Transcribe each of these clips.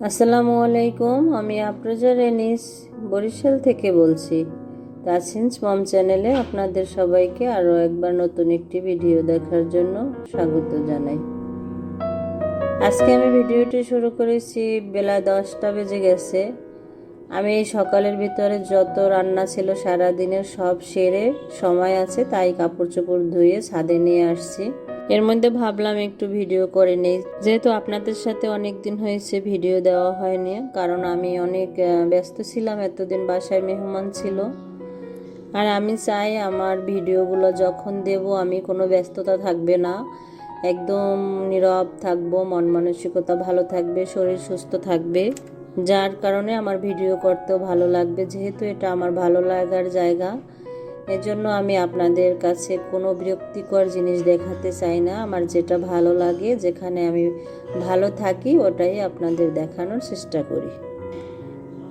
আসসালামু আলাইকুম। আমি আফরোজা রেনিস বরিশাল থেকে বলছি। তাসিনস মম চ্যানেলে আপনাদের সবাইকে আরও একবার নতুন একটি ভিডিও দেখার জন্য স্বাগত জানাই। আজকে আমি ভিডিওটি শুরু করেছি, বেলা 10টা বেজে গেছে। আমি এই সকালের ভিতরে যত রান্না ছিল সারাদিনের সব সেরে সময় আছে তাই কাপড় চোপড় ধুয়ে ছাদে নিয়ে আসছি। এর মধ্যে ভাবলাম একটু ভিডিও করে নেই, যেহেতু আপনাদের সাথে অনেক দিন হয়েছে ভিডিও দেওয়া হয়নি, কারণ আমি অনেক ব্যস্ত ছিলাম, এতদিন বাসায় মেহমান ছিল। আর আমি চাই আমার ভিডিওগুলো যখন দেব আমি কোনো ব্যস্ততা থাকবে না, একদম নীরব থাকবো, মন মানসিকতা ভালো থাকবে, শরীর সুস্থ থাকবে, যার কারণে আমার ভিডিও করতেও ভালো লাগবে, যেহেতু এটা আমার ভালো লাগার জায়গা। এজন্য আমি আপনাদের কাছে কোনো বিরক্তিকর জিনিস দেখাতে চাই না। আমার যেটা ভালো লাগে, যেখানে আমি ভালো থাকি, ওটাই আপনাদের দেখানোর চেষ্টা করি।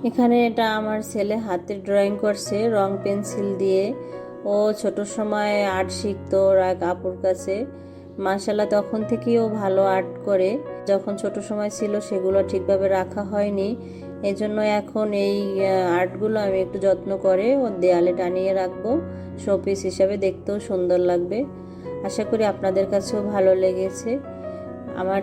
এখানে এটা আমার ছেলে হাতে ড্রয়িং করছে রং পেন্সিল দিয়ে। ও ছোট সময় আর্ট শিখতো ওর এক আপুর কাছে। মাশাআল্লাহ, তখন থেকেই ও ভালো আর্ট করে। যখন ছোট সময় ছিল সেগুলো ঠিকভাবে রাখা হয়নি, এই জন্য এখন এই আর্টগুলো আমি একটু যত্ন করে ওর দেয়ালে টানিয়ে রাখবো, শোপিস হিসাবে দেখতেও সুন্দর লাগবে। আশা করি আপনাদের কাছেও ভালো লেগেছে। আমার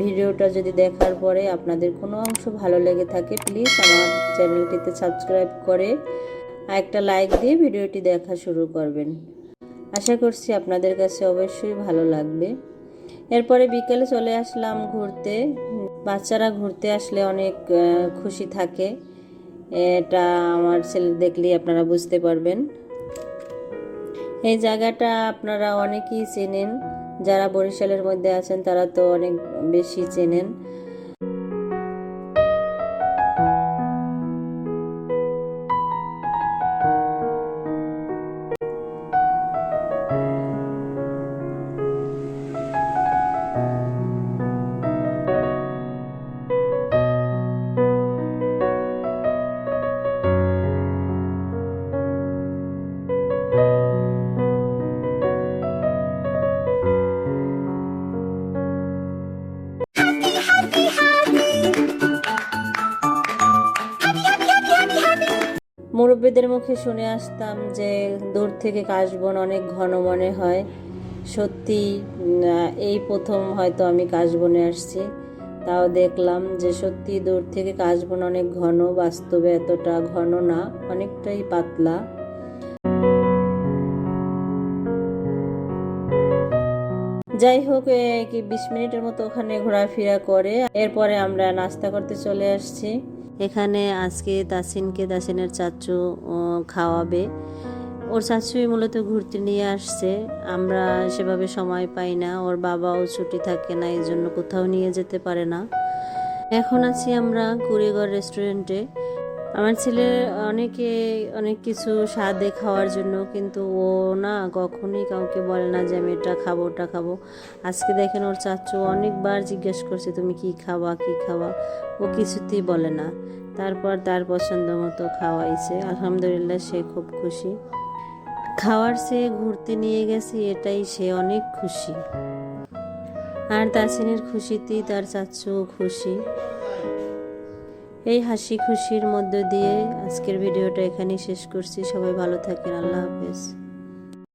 ভিডিওটা যদি দেখার পরে আপনাদের কোনো অংশ ভালো লেগে থাকে, প্লিজ আমার চ্যানেলটিতে সাবস্ক্রাইব করে একটা লাইক দিয়ে ভিডিওটি দেখা শুরু করবেন। আশা করছি আপনাদের কাছে অবশ্যই ভালো লাগবে। এরপরে বিকেলে চলে আসলাম ঘুরতে। বাচ্চারা ঘুরতে আসলে অনেক খুশি থাকে, এটা আমার ছেলে দেখলেই আপনারা বুঝতে পারবেন। এই জায়গাটা আপনারা অনেকেই চেনেন, যারা বরিশালের মধ্যে আছেন তারা তো অনেক বেশি চেনেন। মুরব্বীদের মুখে শুনে আসতাম যে দূর থেকে কাশবন অনেক ঘন মনে হয়। সত্যি এই প্রথম হয়তো আমি কাশবনে আসছি, তাও দেখলাম যে সত্যি দূর থেকে কাশবন অনেক ঘন, বাস্তবে এতটা ঘন না, অনেকটাই পাতলা। যাই হোক, কি 20 মিনিটের মতো ওখানে ঘোরাফেরা করে এরপরে আমরা নাস্তা করতে চলে আসছি। এখানে আজকে তাসিনের চাচু খাওয়াবে। ওর চাচুই মূলত ঘুরতে নিয়ে আসছে, আমরা সেভাবে সময় পাই না, ওর বাবাও ছুটি থাকে না, এই জন্য কোথাও নিয়ে যেতে পারে না। এখন আছি আমরা কুড়িঘর রেস্টুরেন্টে। আমার ছেলে অনেক কিছু স্বাদে খাওয়ার জন্য, কিন্তু ও না কখনোই কাউকে বলে না যে আমি এটা খাবো ওটা খাবো। আজকে দেখেন ওর চাচু অনেকবার জিজ্ঞেস করছে তুমি কি খাবা কি খাবা, ও কিছুতেই বলে না। তারপর তার পছন্দ মতো খাওয়াইছে, আলহামদুলিল্লাহ সে খুব খুশি। খাওয়ার সে ঘুরতে নিয়ে গেছে, এটাই সে অনেক খুশি। আর তাসিনের খুশিতেই তার চাচু খুশি। এই হাসি খুশির মধ্য দিয়ে আজকের ভিডিওটা এখানেই শেষ করছি। সবাই ভালো থাকেন, আল্লাহ হাফেজ।